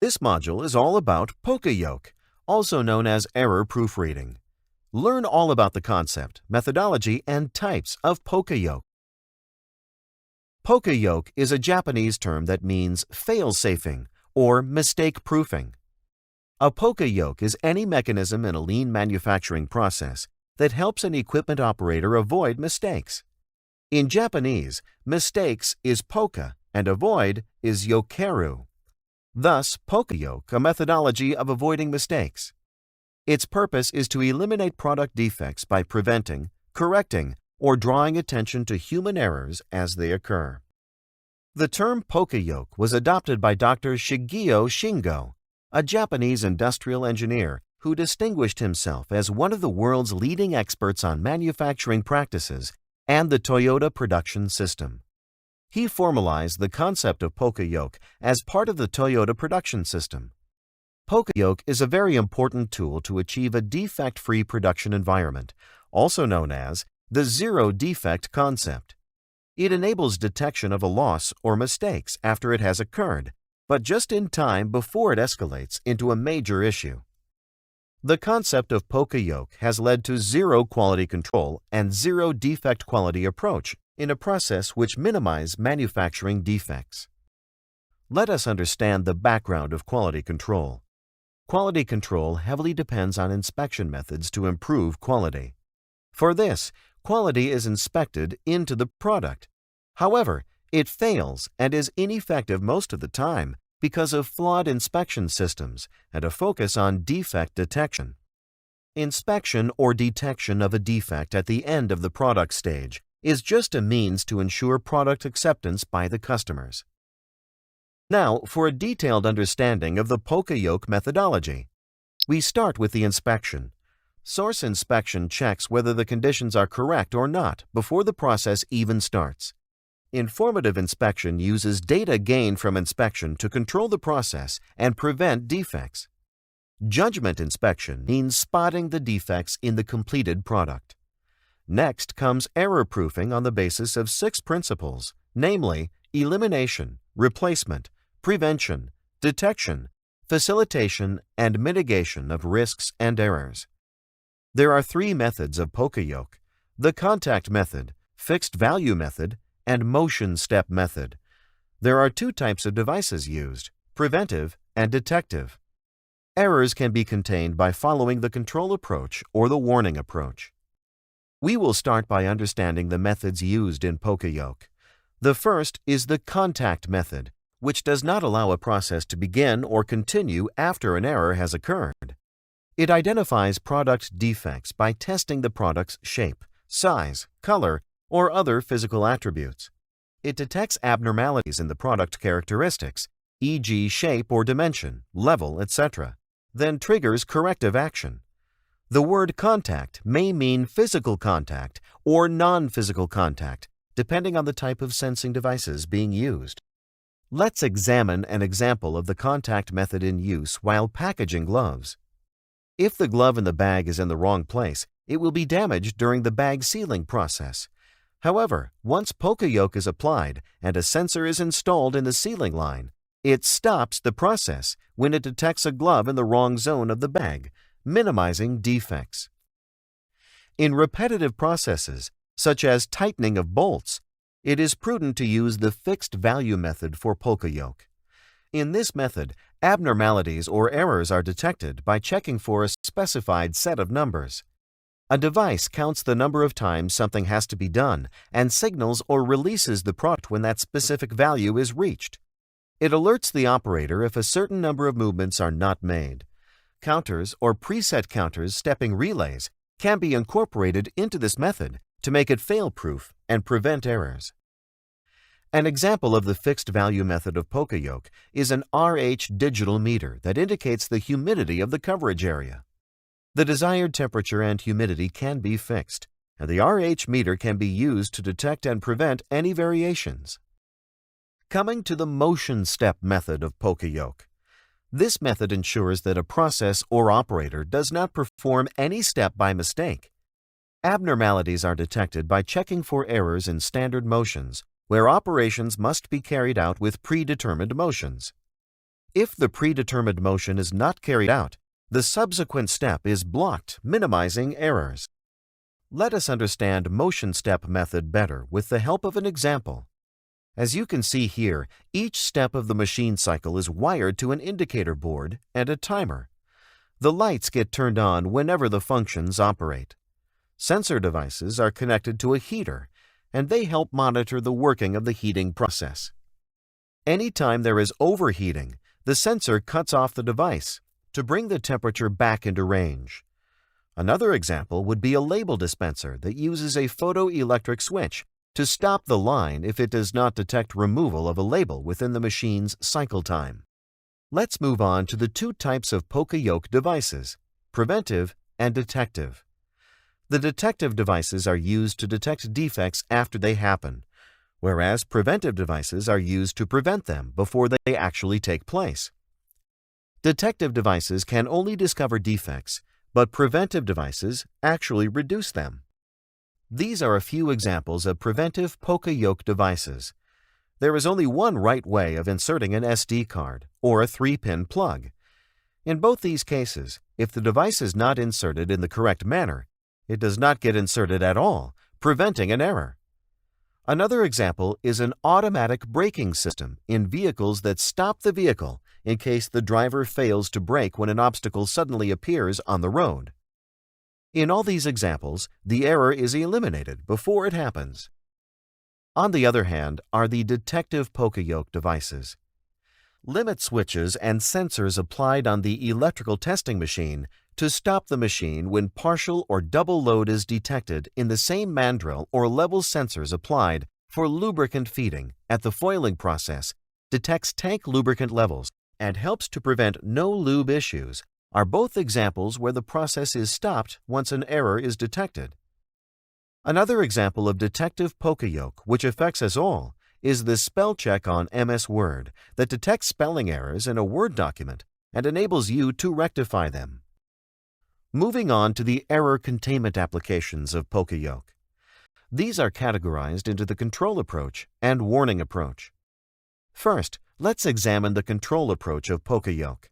This module is all about Poka Yoke, also known as error proofreading. Learn all about the concept, methodology, and types of Poka Yoke. Poka Yoke is a Japanese term that means fail-safing or mistake-proofing. A Poka Yoke is any mechanism in a lean manufacturing process that helps an equipment operator avoid mistakes. In Japanese, mistakes is poka and avoid is yokeru. Thus, Poka Yoke, a methodology of avoiding mistakes. Its purpose is to eliminate product defects by preventing, correcting, or drawing attention to human errors as they occur. The term Poka Yoke was adopted by Dr. Shigeo Shingo, a Japanese industrial engineer who distinguished himself as one of the world's leading experts on manufacturing practices and the Toyota production system. He formalized the concept of Poka Yoke as part of the Toyota production system. Poka Yoke is a very important tool to achieve a defect-free production environment, also known as the zero defect concept. It enables detection of a loss or mistakes after it has occurred, but just in time before it escalates into a major issue. The concept of Poka Yoke has led to zero quality control and zero defect quality approach in a process which minimizes manufacturing defects. Let us understand the background of quality control. Quality control heavily depends on inspection methods to improve quality. For this, quality is inspected into the product. However, it fails and is ineffective most of the time because of flawed inspection systems and a focus on defect detection. Inspection or detection of a defect at the end of the product stage is just a means to ensure product acceptance by the customers. Now, for a detailed understanding of the Poka Yoke methodology, we start with the inspection. Source inspection checks whether the conditions are correct or not before the process even starts. Informative inspection uses data gained from inspection to control the process and prevent defects. Judgment inspection means spotting the defects in the completed product. Next comes error proofing on the basis of 6 principles, namely elimination, replacement, prevention, detection, facilitation, and mitigation of risks and errors. There are 3 methods of Poka Yoke: the contact method, fixed value method, and motion step method. There are 2 types of devices used: preventive and detective. Errors can be contained by following the control approach or the warning approach. We will start by understanding the methods used in Poka Yoke. The first is the contact method, which does not allow a process to begin or continue after an error has occurred. It identifies product defects by testing the product's shape, size, color, or other physical attributes. It detects abnormalities in the product characteristics, e.g. shape or dimension, level, etc., then triggers corrective action. The word contact may mean physical contact or non-physical contact, depending on the type of sensing devices being used. Let's examine an example of the contact method in use while packaging gloves. If the glove in the bag is in the wrong place, it will be damaged during the bag sealing process. However, once Poka Yoke is applied and a sensor is installed in the sealing line, it stops the process when it detects a glove in the wrong zone of the bag, minimizing defects. In repetitive processes, such as tightening of bolts, it is prudent to use the fixed value method for Poka Yoke. In this method, abnormalities or errors are detected by checking for a specified set of numbers. A device counts the number of times something has to be done and signals or releases the product when that specific value is reached. It alerts the operator if a certain number of movements are not made. Counters or preset counters stepping relays can be incorporated into this method to make it fail-proof and prevent errors. An example of the fixed value method of Poka Yoke is an RH digital meter that indicates the humidity of the coverage area. The desired temperature and humidity can be fixed, and the RH meter can be used to detect and prevent any variations. Coming to the motion step method of Poka Yoke. This method ensures that a process or operator does not perform any step by mistake. Abnormalities are detected by checking for errors in standard motions, where operations must be carried out with predetermined motions. If the predetermined motion is not carried out, the subsequent step is blocked, minimizing errors. Let us understand motion step method better with the help of an example. As you can see here, each step of the machine cycle is wired to an indicator board and a timer. The lights get turned on whenever the functions operate. Sensor devices are connected to a heater, and they help monitor the working of the heating process. Anytime there is overheating, the sensor cuts off the device to bring the temperature back into range. Another example would be a label dispenser that uses a photoelectric switch to stop the line if it does not detect removal of a label within the machine's cycle time. Let's move on to the two types of Poka Yoke devices, preventive and detective. The detective devices are used to detect defects after they happen, whereas preventive devices are used to prevent them before they actually take place. Detective devices can only discover defects, but preventive devices actually reduce them. These are a few examples of preventive Poka Yoke devices. There is only one right way of inserting an SD card, or a 3-pin plug. In both these cases, if the device is not inserted in the correct manner, it does not get inserted at all, preventing an error. Another example is an automatic braking system in vehicles that stop the vehicle in case the driver fails to brake when an obstacle suddenly appears on the road. In all these examples, the error is eliminated before it happens. On the other hand are the detective Poka Yoke devices. Limit switches and sensors applied on the electrical testing machine to stop the machine when partial or double load is detected in the same mandrel or level sensors applied for lubricant feeding at the foiling process, detects tank lubricant levels, and helps to prevent no-lube issues are both examples where the process is stopped once an error is detected. Another example of detective Poka Yoke, which affects us all, is the spell check on MS Word that detects spelling errors in a Word document and enables you to rectify them. Moving on to the error containment applications of Poka Yoke. These are categorized into the control approach and warning approach. First, let's examine the control approach of Poka Yoke.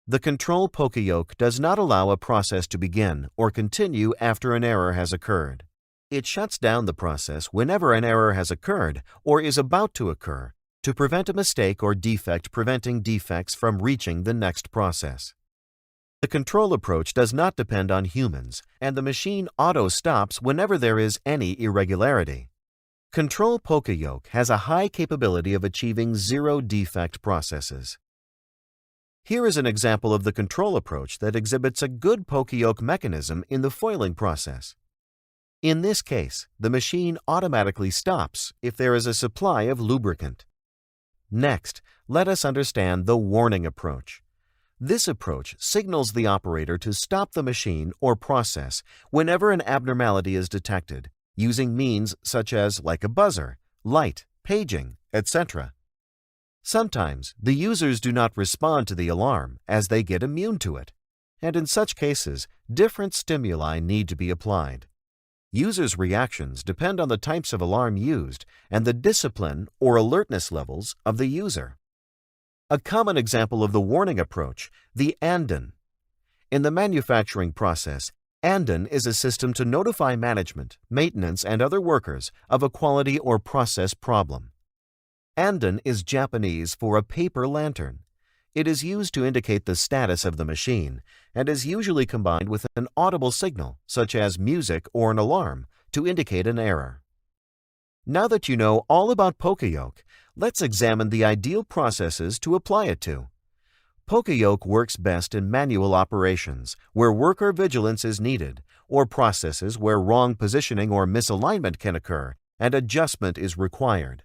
The control Poka Yoke does not allow a process to begin or continue after an error has occurred. It shuts down the process whenever an error has occurred or is about to occur to prevent a mistake or defect preventing defects from reaching the next process. The control approach does not depend on humans, and the machine auto-stops whenever there is any irregularity. Control Poka Yoke has a high capability of achieving zero-defect processes. Here is an example of the control approach that exhibits a good Poka Yoke mechanism in the foiling process. In this case, the machine automatically stops if there is a supply of lubricant. Next, let us understand the warning approach. This approach signals the operator to stop the machine or process whenever an abnormality is detected, using means such as like a buzzer, light, paging, etc. Sometimes the users do not respond to the alarm as they get immune to it, and in such cases, different stimuli need to be applied. Users' reactions depend on the types of alarm used and the discipline or alertness levels of the user. A common example of the warning approach, the ANDON. In the manufacturing process, ANDON is a system to notify management, maintenance, and other workers of a quality or process problem. ANDON is Japanese for a paper lantern. It is used to indicate the status of the machine and is usually combined with an audible signal, such as music or an alarm, to indicate an error. Now that you know all about Poka Yoke, let's examine the ideal processes to apply it to. Poka Yoke works best in manual operations, where worker vigilance is needed, or processes where wrong positioning or misalignment can occur and adjustment is required.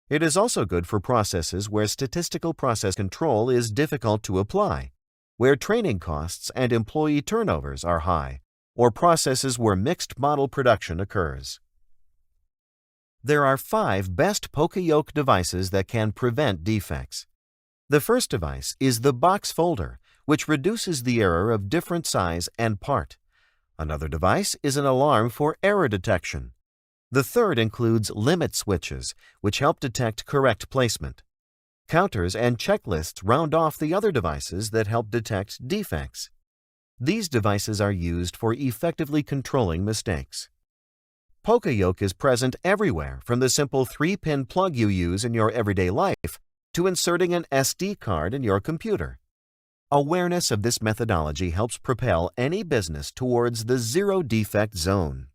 It is also good for processes where statistical process control is difficult to apply, where training costs and employee turnovers are high, or processes where mixed model production occurs. There are 5 best Poka Yoke devices that can prevent defects. The first device is the box folder, which reduces the error of different size and part. Another device is an alarm for error detection. The third includes limit switches, which help detect correct placement. Counters and checklists round off the other devices that help detect defects. These devices are used for effectively controlling mistakes. Poka Yoke is present everywhere, from the simple 3-pin plug you use in your everyday life to inserting an SD card in your computer. Awareness of this methodology helps propel any business towards the zero-defect zone.